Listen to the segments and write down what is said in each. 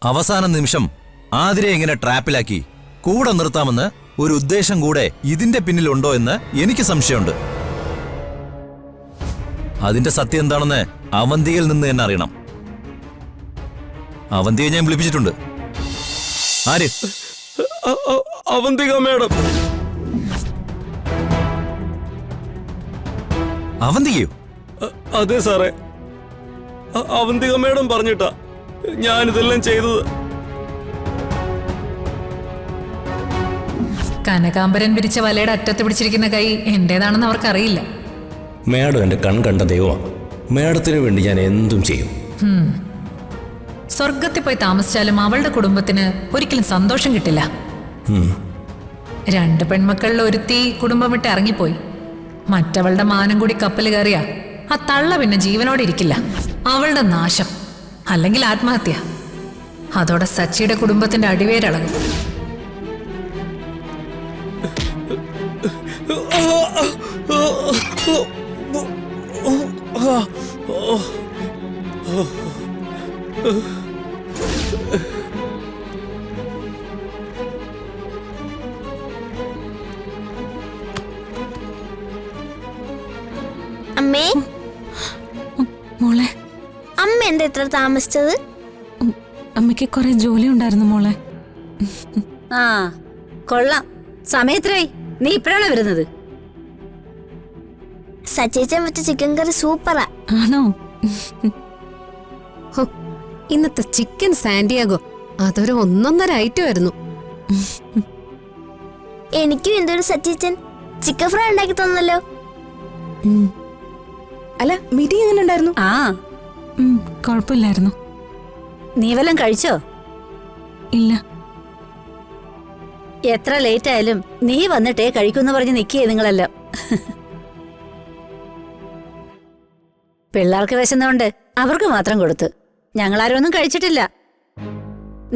അവസാന നിമിഷം ആതിരെ ഇങ്ങനെ ട്രാപ്പിലാക്കി കൂടെ നിർത്താമെന്ന് ഒരു ഉദ്ദേശം കൂടെ ഇതിന്റെ പിന്നിലുണ്ടോ എന്ന് എനിക്ക് സംശയമുണ്ട്. അതിന്റെ സത്യം എന്താണെന്ന് അവന്തിയിൽ നിന്ന് തന്നെ അറിയണം. അവന്തിയെ ഞാൻ വിളിപ്പിച്ചിട്ടുണ്ട്. ആര്? അവന്തിക മേഡം. അവന്തികയോ? അതെ സാറേ, അവന്തിക മേഡം പറഞ്ഞിട്ടാ ഞാനിതെല്ലാം ചെയ്തത്. കനകാംബരൻ പിരിച്ച വലയുടെ അറ്റത്ത് പിടിച്ചിരിക്കുന്ന കൈ എന്റേതാണെന്ന് അവർക്കറിയില്ല. മേഡം എന്റെ കൺ കണ്ട ദൈവമാണ്. മേഡത്തിന് വേണ്ടി ഞാൻ എന്തും ചെയ്യും. സ്വർഗത്തിൽ പോയി താമസിച്ചാലും അവളുടെ കുടുംബത്തിന് ഒരിക്കലും സന്തോഷം കിട്ടില്ല. 2 പെൺമക്കളിൽ ഒരുത്തി കുടുംബം വിട്ട് ഇറങ്ങിപ്പോയി. മറ്റവളുടെ മാനം കൂടി കപ്പൽ കയറിയ ആ തള്ള പിന്നെ ജീവനോടെ ഇരിക്കില്ല. അവളുടെ നാശം അല്ലെങ്കിൽ ആത്മഹത്യ. അതോടെ സച്ചിയുടെ കുടുംബത്തിന്റെ അടിവേരളകും. അമ്മേ, മോളെ, അമ്മ എന്താ ഇത്ര താമസിച്ചത്? അമ്മയ്ക്ക് കുറെ ജോലി ഉണ്ടായിരുന്നു മോളെ. ആ കൊള്ളാം. സമയത്രയായി? നീ ഇപ്പഴാണ് വരുന്നത്? സച്ചേച്ചൻ വെച്ച ചിക്കൻ കറി സൂപ്പറാ. ആണോ? ഇന്നത്തെ ചിക്കൻ സാന്റിയാഗോ അതൊരു 1.5 ഐറ്റം ആയിരുന്നു. എനിക്കും എന്തൊരു സച്ചേച്ചൻ ചിക്കൻ ഫ്രൈ ഉണ്ടാക്കി തന്നല്ലോ. അല്ല, മീറ്റിംഗ് എങ്ങനെ ഉണ്ടായിരുന്നു? ആ, കുഴപ്പമില്ലായിരുന്നു. നീ വല്ലതും കഴിച്ചോ? ഇല്ല. എത്ര ലേറ്റ് ആയാലും നീ വന്നിട്ടേ കഴിക്കുമെന്ന് പറഞ്ഞ് നിൽക്കിയേ നിങ്ങളെല്ലാം. പിള്ളേർക്ക് വിശന്നുകൊണ്ട് അവർക്ക് മാത്രം കൊടുത്തു. ഞങ്ങളാരും ഒന്നും കഴിച്ചിട്ടില്ല.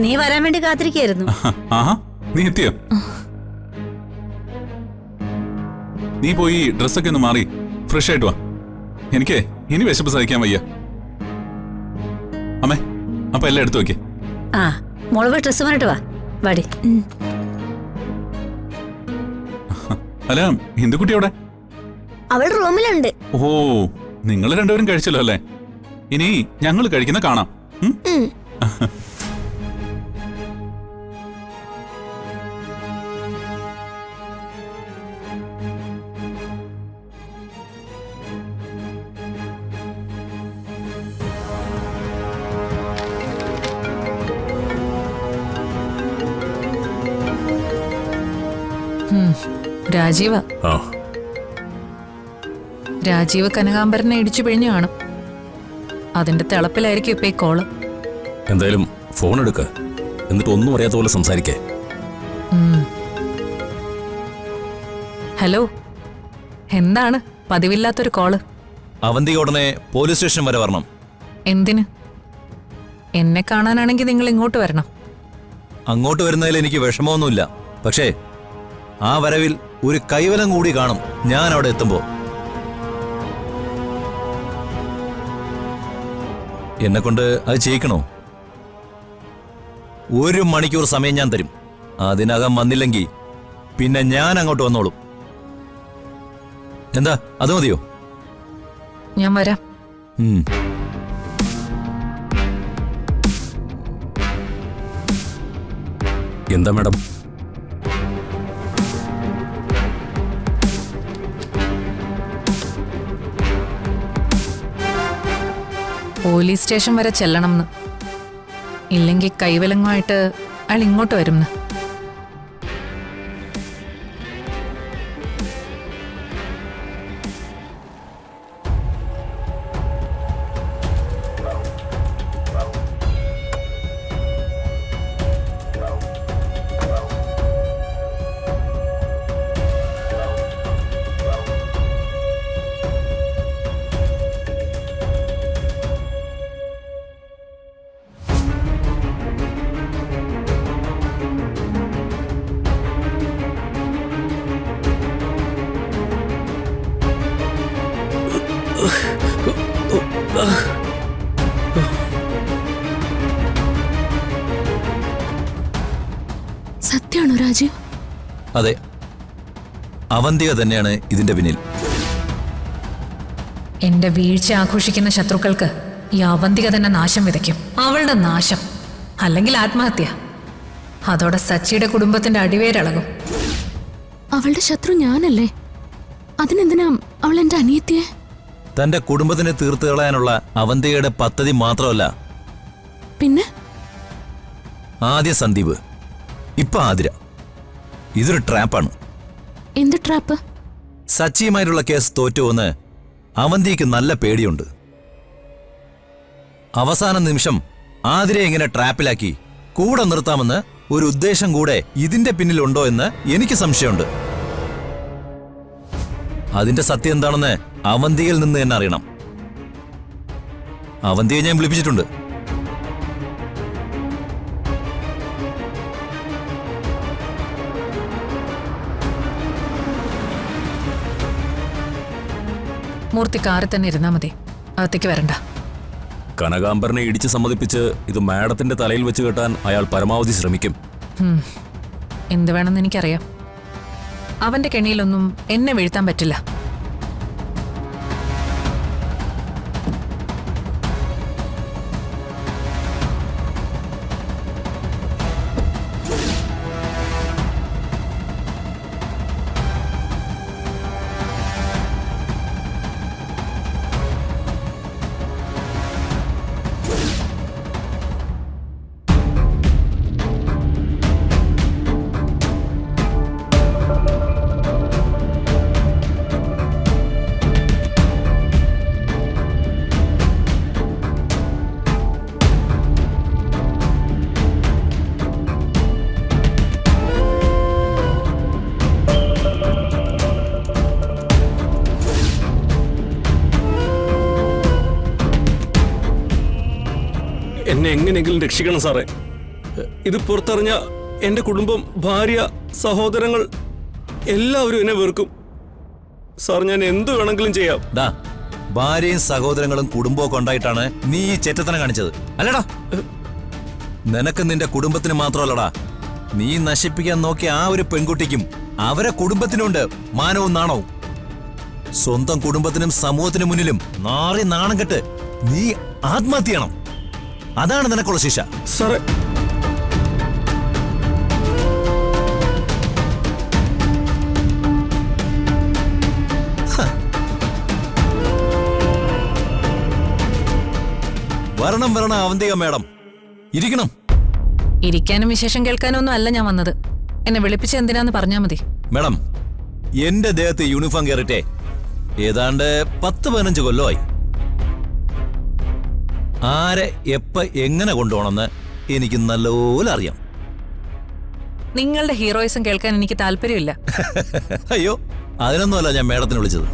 നീ വരാൻ വേണ്ടി കാത്തിരിക്കായിരുന്നു. നീ എത്തിയോ? നീ പോയി ഡ്രസ്സൊക്കെ ഒന്ന് മാറി ഫ്രഷ് ആയിട്ട് വാ. എനിക്ക് ഇനി വിശപ്പ് സഹിക്കാൻ വയ്യ. അമ്മേ, അപ്പൊ എല്ലാം എടുത്തു വെക്കേ. ആ, മോള് ഡ്രസ്സ് മാറിട്ട് വാ. വാടി. അല്ല, ഹിന്ദുക്കുട്ടി അവിടെ? അവൾ റൂമിലുണ്ട്. ഓ, നിങ്ങൾ രണ്ടുപേരും കഴിച്ചല്ലോ അല്ലേ? ഇനി ഞങ്ങൾ കഴിക്കുന്ന കാണാം. രാജീവ് കനകാംബരനെ ഇടിച്ചു പിഴിഞ്ഞു കാണും. അതിന്റെ തിളപ്പിലായിരിക്കും ഇപ്പൊ ഈ കോള്. എന്തായാലും ഫോൺ എടുക്ക, എന്നിട്ട് ഒന്നും അറിയാത്ത പോലെ സംസാരിക്കേ. ഹലോ, എന്താണ് പതിവില്ലാത്തൊരു കോള്? അവന്തിക ഉടനെ പോലീസ് സ്റ്റേഷൻ വരെ വരണം. എന്തിന്? എന്നെ കാണാനാണെങ്കിൽ നിങ്ങൾ ഇങ്ങോട്ട് വരണം. അങ്ങോട്ട് വരുന്നതിൽ എനിക്ക് വിഷമമൊന്നുമില്ല. പക്ഷേ ആ വരവിൽ ഒരു കൈവലം കൂടി കാണും ഞാൻ അവിടെ എത്തുമ്പോ. എന്നെ കൊണ്ട് അത് ചെയ്യിക്കണോ? 1 മണിക്കൂർ സമയം ഞാൻ തരും. അതിനകം വന്നില്ലെങ്കിൽ പിന്നെ ഞാൻ അങ്ങോട്ട് വന്നോളും. എന്താ, അത് മതിയോ? ഞാൻ വരാം. എന്താ മാഡം? പോലീസ് സ്റ്റേഷൻ വരെ ചെല്ലണമെന്ന്. ഇല്ലെങ്കിൽ കൈവലങ്ങുമായിട്ട് അയാൾ ഇങ്ങോട്ട് വരുമെന്ന്. സത്യമാണോ രാജീവ്? അതെ, അവന്തിക തന്നെയാണ് ഇതിന്റെ പിന്നിൽ. എന്റെ വീഴ്ച ആഘോഷിക്കുന്ന ശത്രുക്കൾക്ക് ഈ അവന്തിക തന്നെ നാശം വിതയ്ക്കും. അവളുടെ നാശം, അല്ലെങ്കിൽ ആത്മഹത്യ. അതോടെ സച്ചിയുടെ കുടുംബത്തിന്റെ അടിവേരളകും. അവളുടെ ശത്രു ഞാനല്ലേ? അതിനെന്തിനാ അവൾ എന്റെ അനിയത്തിയെ? തന്റെ കുടുംബത്തിനെ തീർത്തു കളയാനുള്ള അവന്തികയുടെ പദ്ധതി മാത്രമല്ല, പിന്നെ ആദ്യ സന്ദീപ്, ഇപ്പൊ ആതിര. ഇതൊരു ട്രാപ്പാണ്. എന്ത് ട്രാപ്പ്? സച്ചിയുമായിട്ടുള്ള കേസ് തോറ്റുവെന്ന് അവന്തിക്ക് നല്ല പേടിയുണ്ട്. അവസാന നിമിഷം ആതിരെ എങ്ങനെ ട്രാപ്പിലാക്കി കൂടെ നിർത്താമെന്ന് ഒരു ഉദ്ദേശം കൂടെ ഇതിന്റെ പിന്നിലുണ്ടോ എന്ന് എനിക്ക് സംശയമുണ്ട്. അതിന്റെ സത്യം എന്താണെന്ന് അവന്തിയിൽ നിന്ന് തന്നെ അറിയണം. അവന്തിയെ ഞാൻ വിളിപ്പിച്ചിട്ടുണ്ട്. മൂർത്തി കാറിൽ തന്നെ ഇരുന്നാ മതി, അകത്തേക്ക് വരണ്ട. കനകാംബരനെ ഇടിച്ച് സമ്മതിപ്പിച്ച് ഇത് മാഡത്തിന്റെ തലയിൽ വെച്ച് കെട്ടാൻ അയാൾ പരമാവധി ശ്രമിക്കും. എന്ത് വേണമെന്ന് എനിക്കറിയാം. അവന്റെ കെണിയിലൊന്നും എന്നെ വീഴ്ത്താൻ പറ്റില്ല. എന്നെ എങ്ങനെയെങ്കിലും രക്ഷിക്കണം സാറേ. ഇത് പുറത്തറിഞ്ഞ എന്റെ കുടുംബം, ഭാര്യ, സഹോദരങ്ങൾ എല്ലാവരും എന്നെ വെറുക്കും. സാർ, ഞാൻ എന്തു വേണമെങ്കിലും ചെയ്യാം. ഭാര്യയും സഹോദരങ്ങളും കുടുംബമൊക്കെ ഉണ്ടായിട്ടാണ് നീ ഈ ചെറ്റത്തനം കാണിച്ചത്, അല്ലടാ? നിനക്ക് നിന്റെ കുടുംബത്തിന് മാത്രമല്ലടാ, നീ നശിപ്പിക്കാൻ നോക്കിയ ആ ഒരു പെൺകുട്ടിക്കും അവരെ കുടുംബത്തിനുണ്ട് മാനവും നാണവും. സ്വന്തം കുടുംബത്തിനും സമൂഹത്തിനും മുന്നിലും നാറി നാണം കെട്ട് നീ ആത്മഹത്യ ചെയ്യണം. അതാണ് നിനക്കുള്ള ശിക്ഷ. സാറേ, വരണം വരണം അവന്തിക മേഡം, ഇരിക്കണം. ഇരിക്കാനും വിശേഷം കേൾക്കാനും ഒന്നും അല്ല ഞാൻ വന്നത്. എന്നെ വിളിപ്പിച്ച എന്തിനാന്ന് പറഞ്ഞാ മതി. മേഡം, എന്റെ ദേഹത്ത് യൂണിഫോം കയറിട്ടെ ഏതാണ്ട് 10-15 കൊല്ലമായി. ആരെ എപ്പ എങ്ങനെ കൊണ്ടുപോകണമെന്ന് എനിക്ക് നല്ലപോലെ അറിയാം. നിങ്ങളുടെ ഹീറോയിസം കേൾക്കാൻ എനിക്ക് താല്പര്യമില്ല. അയ്യോ, അതിനൊന്നുമല്ല ഞാൻ മേഡത്തിന് വിളിച്ചത്.